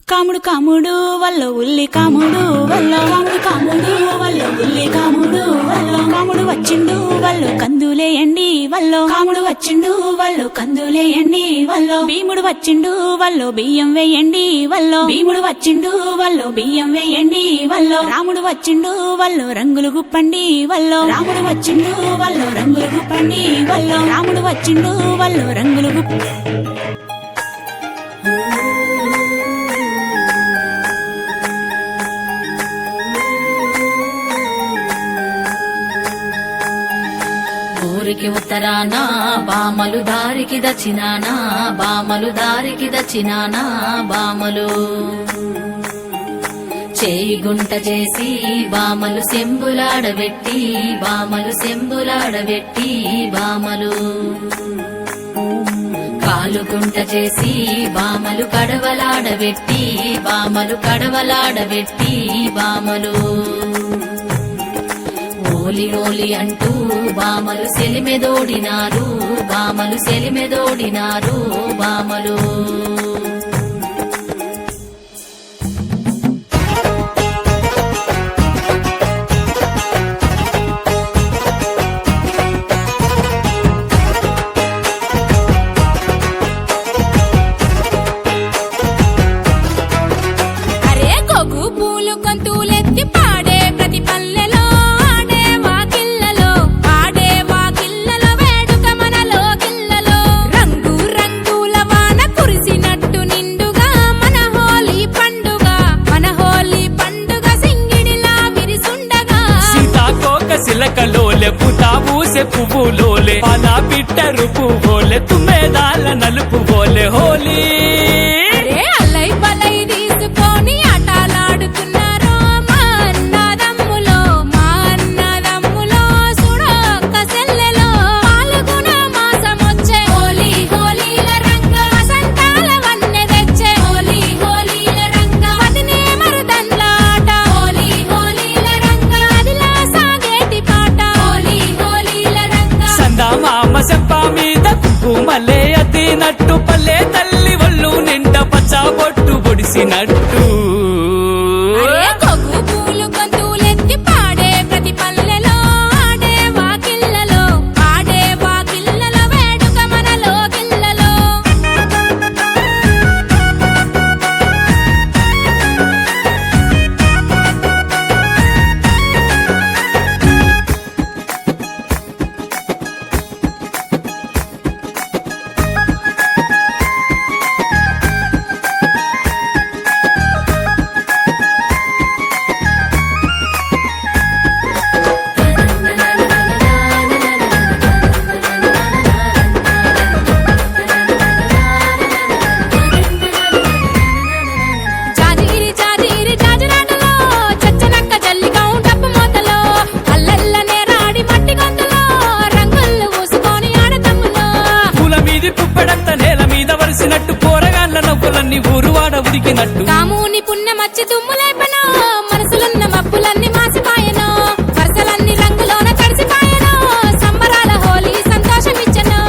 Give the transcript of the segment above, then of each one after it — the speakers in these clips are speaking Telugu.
కాముడు కాముడు వల్ల ఉల్లి కాముడు వల్ల కాముడు కాముడు వల్ల ఉల్లి కాముడు వల్ల కాముడు వచ్చిండు వల్ల కందులేయండి వల్ల కాముడు వచ్చిండు వల్ల కందులేయండి వల్ల భీముడు వచ్చిండు వల్ల బియ్యం వేయండి వల్ల భీముడు వచ్చిండు వల్ల బియ్యం వేయండి వల్ల రాముడు వచ్చిండు వల్ల రంగులు గుప్పండి వల్ల రాముడు వచ్చిండు వల్ల రంగులు గుప్పండి వల్ల రాముడు వచ్చిండు వల్ల రంగులు గుప్ప ఊరికి ఉత్తరాన బామలు దారికి దచ్చినానా బామలు దారికి దచ్చినానా బామలు చేయి గుంట చేసి బామలు సెంబులాడబెట్టి బామలు సెంబులాడబెట్టి బామలు కాలు గుంట చేసి బామలు కడవలాడబెట్టి బామలు కడవలాడబెట్టి బామలు ఓలి ఓలి అంటూ బామలు సెలిమెదోడినారు బామలు సెలిమెదోడినారు బామలు అరే గొగ్గు పూలు కంతులెత్తి పాడే ప్రతి పల్లెలో ఆడే వాకిళ్ళలో వేడుక మనలో గిల్లలో రంగు రంగుల వాన కురిసినట్టు నిండుగా మన హోలీ పండుగ సింగిడిలా విరిసుండగా సీతాకోక సిలకలోలే పుతాబూసే పువ్వులోలే పాలా పిట్టరు పువ్వులే తుమ్మెదాల నలుపు బోలే హోలీ అరే అల్లై బలై తీసుకొని ఆటలాడుకున్నారో మా అన్నదమ్ములో సుడొక్క సెల్లెలో పాల్గొన మాసమొచ్చే హోలీల రంగ వసంతాల వన్నె తెచ్చే హోలీల రంగ వదినే మరుదండ్ల ఆట హోలీల రంగ అదిలా సాగేటి పాట హోలీల రంగ సందామామ సెప్ప మీద కుంకుమలే అద్దినట్టు పల్లె తల్లి ఒళ్ళు నిండా పచ్చబొట్టు పొడిసినట్టు అరే గొగ్గు పూలు గొంతులెత్తి పాడే ప్రతి పల్లెలో ఆడే వాకిళ్ళలో వేడుక మనలో గిల్లలో జాజిరి జాజిరాటలో చచ్చనక్క జల్లికం డప్పు మోతలో అల్లల్లనే రాడి మట్టి గొంతులో రంగులు పూసుకొని ఆడతమ్ములో పూల మీది పుప్పెడంత నేల మీద వరిసినట్టు పోరగాళ్ళ నవ్వులన్నీ ఊరువాడ ఉడికినట్టు కాముని పుణ్యమచ్చి దుమ్ములేపనో మనసులున్న మబ్బులన్నీ మాసిపాయనో వరసలన్నీ రంగులోన తడిసిపాయనో సంబరాల హోలీ సంతోషమిచ్చనో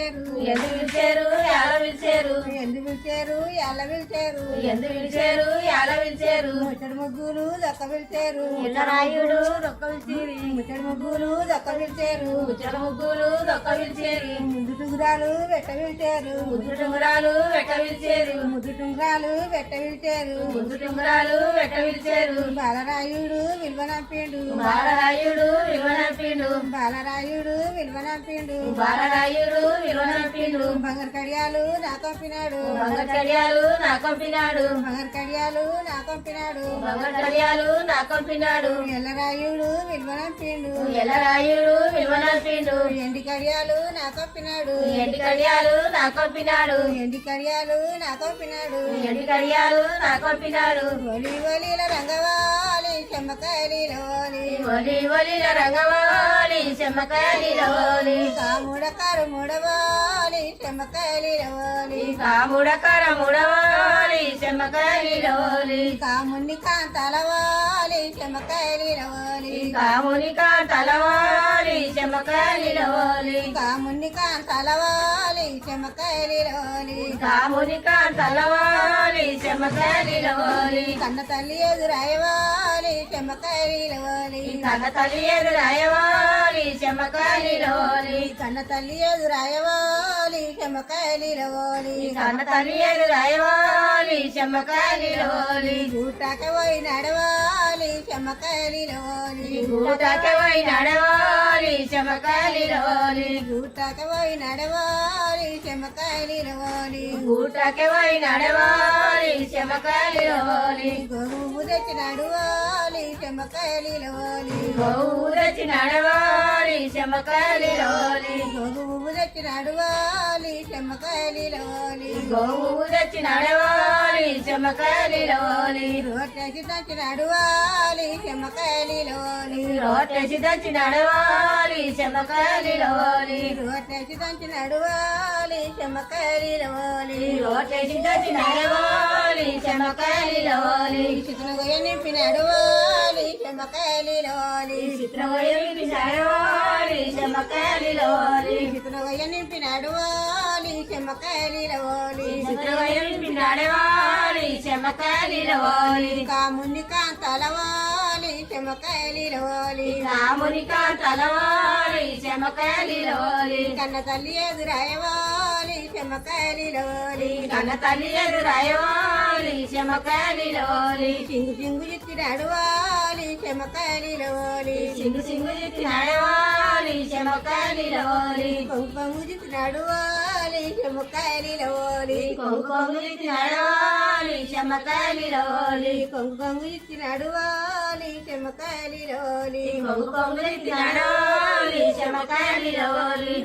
పిలిచారు ఎందు పిలిచారు ఎలా పిలిచారు ఎందు పిలిచారు ఎలా పిలిచారు ఎందు పిలిచారు ఎలా పిలిచారు ముచ్చడి ముగ్గులు దొక్క పిలిచారు రాయుడు దొక్క పిలిచేరి ముచ్చడి ముగ్గులు దొక్క పిలిచారు ముచ్చట ముగ్గులు దొక్క పిలిచేరి ముద్దు టుంగురాలు వెట్ట పిలిచారు ముద్దు టుంగురాలు వెట్ట పిలిచేరు ముద్దు టుంగురాలు వెట్ట పిలిచారు ముద్దు టుంగురాలు వెట్ట పిలిచేరు బాలరాయుడు విలువనంపిండు బాలరాయుడు విలువనంపిండు బాలరాయుడు విలువనంపిండు బాలరాయుడు విలువనంపిండు బంగారు కడియాలు నా పంపినాడు బంగారు కడియాలు నా పంపినాడు బంగారు కడియాలు నా పంపినాడు బంగారు కడియాలు నా పంపినాడు ఎల్లరాయుడు విలువనంపిండు ఎల్లరాయుడు విలువనంపిండు ఎండి కడియాలు నా పంపినాడు ఎండి కడియాలు నా పంపినాడు ఎండి కడియాలు నా పంపినాడు ఎండి కడియాలు నా పంపినాడు ఒలి ఒలిల రంగవాలి చెమ్మకాయలిలోని ఒలి ఒలిల రంగవాలి చెమ్మకాయలిలోని కాముడ కారు ముడవాలి చెమ్మకాయలిలోని కాముడకర ముడవాలి చెమ్మకాయలిలోని కాముని కాంతలవాలి చెమ్మకాయలిలోని కాముని కాంతలవాలి చెమ్మకాయలిలోని కాముని కాంతలవాలి చెమ్మకాయలిలోని కాముని కాంతలవాలి చెమ్మకాయలిలోని కన్న తల్లి ఎదురాయవాలి చెమ్మకాయలిలోని కన్న తల్లి ఎదురాయవాలి చెమ్మకాయలిలోని కన్న తల్లి ఎదురాయవాలి చెమ్మకాయలిలోని కన్న తల్లి ఎదురాయవాలి చెమ్మకాయలిలోని గూటాక పోయి నడవాలి చెమ్మకాయలిలోని గూటకి పోయి నడవాలి చెమ్మకాయలిలోని గూటాక పోయి నడవాలి చెమ్మకాయలిలోని గూటకి పోయి నడవాలి చెమ్మకాయలిలోని గోగు తెచ్చి నడవాలి చెమ్మకాయలిలోని గోవు తెచ్చి నడవాలి చెమ్మకాయలిలోని గోగు తెచ్చి నడవాలి చెమ్మకాయలిలోని గోవు తెచ్చి నడవాలి చెమ్మకాయలిలోని రోటేసి తెచ్చి నడవాలి చెమ్మకాయలిలోని రోటేసి తెచ్చి నడవాలి చెమ్మకాయలిలోని రోటేసి తెచ్చి నడవాలి చెమ్మకాయలిలోని రోటేసి తెచ్చి నడవాలి చెమ్మకాయలిలోని చిత్రగొయ్య నింపి నడవాలి చెమ్మకాయలిలోని చిత్రవైపు నడవాలి చెమ్మకాయలిలోని చిత్రగొయ్య నింపి నడవాలి చెమ్మకాయలిలోని చిత్రవైపు నడవాలి చెమ్మకాయలిలోని కాముని కాంతలవాలి చెమ్మకాయలిలోని రాముని కాంతలవాలి చెమ్మకాయలిలోని కన్న తల్లి ఎదురాయవాలి చెమ్మకాయలిలోని కన్న తల్లి ఎదురాయవాలి చెమ్మకాయలిలోని సింగు సింగు చిత్తి నడవాలి చెమ్మకాయలిలోని సింగు సింగు చిత్తి నడవాలి చెమ్మకాయలిలోని పొంగు పొంగు చిత్తి నడవాలి చెమ్మకాయలిలోని కొంగు కొంగు చిత్తి నడవాలి చెమ్మకాయలిలోని కొంగు కొంగు చిత్తి నడవాలి చెమ్మకాయలిలోని కొంగు కొంగు చిత్తి నడవాలి చెమ్మకాయలిలోని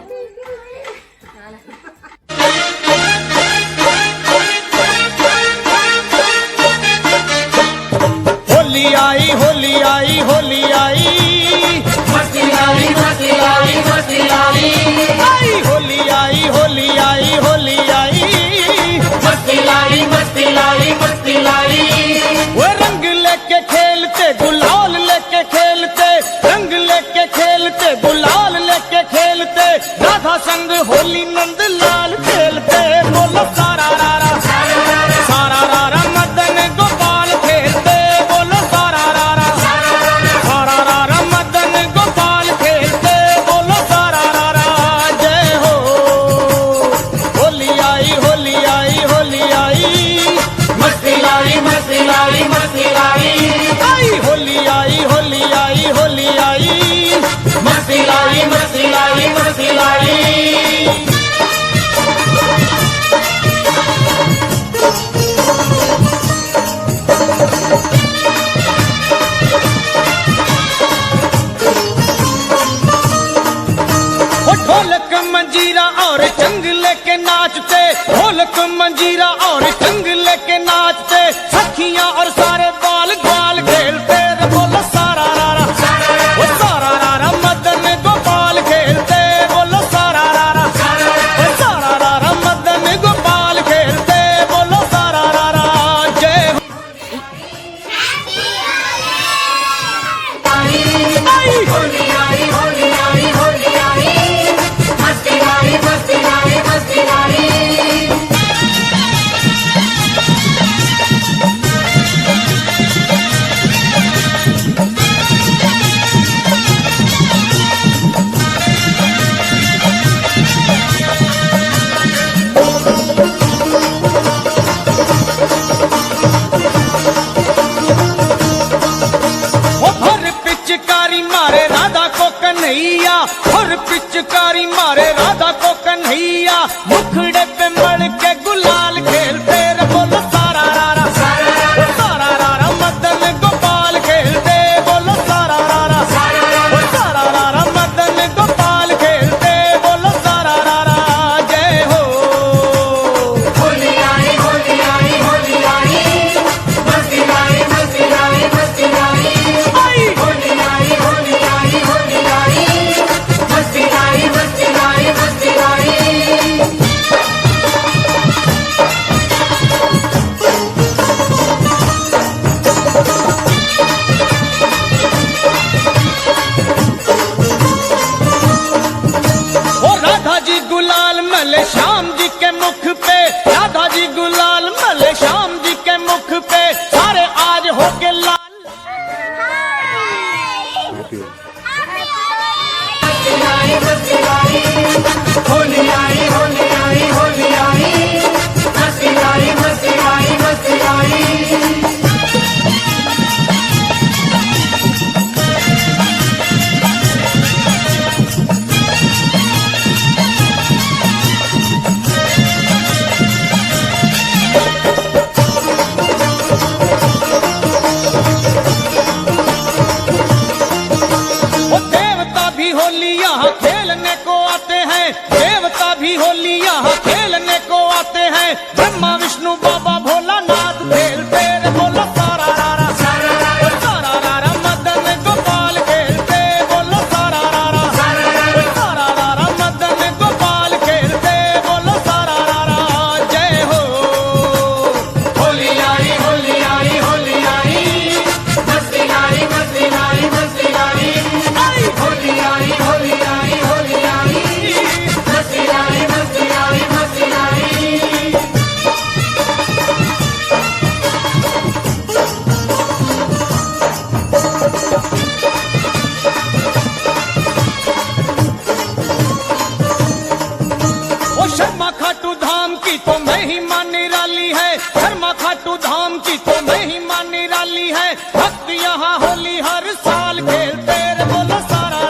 होली आई होली आई होली आई मस्ती लाई मस्ती लाई मस्ती लाई आई होली आई होली आई होली आई मस्ती लाई मस्ती लाई मस्ती लाई वो रंग लेके खेलते गुलाल लेके खेलते रंग लेके खेलते गुलाल लेके खेलते राधा संग होली नंद लाल खेलते बोलो सारा रारा सारा रारा मदन गोपाल खेलते बोलो सारा रारा सारा रारा मदन गोपाल खेलते बोलो सारा रारा जय हो होली आई होली आई होली आई मस्ती लाई मस्ती लाई मस्ती लाई आई होली आई होली आई होली आई मस्ती लाई मस्ती लाई मस्ती लाई वो ढोलक मंजीरा और चंग लेके नाचते ढोलक मंजीरा और चंग लेके नाचते सखियां और सारे बाल ग्वाल खेलते रे बोलो सारा रारा वो सारा रारा मदन गोपाल खेलते बोलो सारा रारा वो सारा रारा मदन गोपाल खेलते बोलो सारा रारा जय हो होली आई होली आई होली आई मस्ती लाई मस्ती लाई फुलकारी मारे राधा को कन्हैया, मुखड़े पे मड़ के गुलाल खेलते रे बोलो सारा रारा, सारा रारा मदन गोपाल खेलते, बोलो सारा रारा, सारा रारा मदन गोपाल खेलते, बोलो सारा रारा जय हो। होली आई होली आई होली आई, मस्ती आई मस्ती आई मस्ती आई, होली आई होली आई होली आई, मस्ती आई मस्ती आई मस्ती आई। ओ राधा जी गुलाल मले श्याम जी के मुख पे, राधा जी गुलाल मले श्याम जी के मुख पे, सारे आज हो के लाल। होली आई होली आई होली आई, मस्ती आई मस्ती आई मस्ती आई। ओ देवता भी होली यहाँ खेलने को आते हैं, देवता भी होली यहाँ खेलने को आते हैं, ब्रह्मा विष्णु बाबा भोलानाथ खेलते रे बोलो सारा रारा, सारा रारा मदन गोपाल खेलते, बोलो सारा रारा, सारा रारा मदन गोपाल खेलते, बोलो सारा रारा जय हो। होली आई होली आई होली आई, मस्ती आई मस्ती आई मस्ती आई। होली आई होली आई होली आई, मस्ती आई मस्ती आई मस्ती आई। ओ शर्मा खाटू धाम की तो महिमा निराली है, शर्मा खाटू धाम की तो महिमा निराली है, भक्त यहाँ होली हर साल खेलते रे बोलो सारा।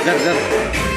జర జర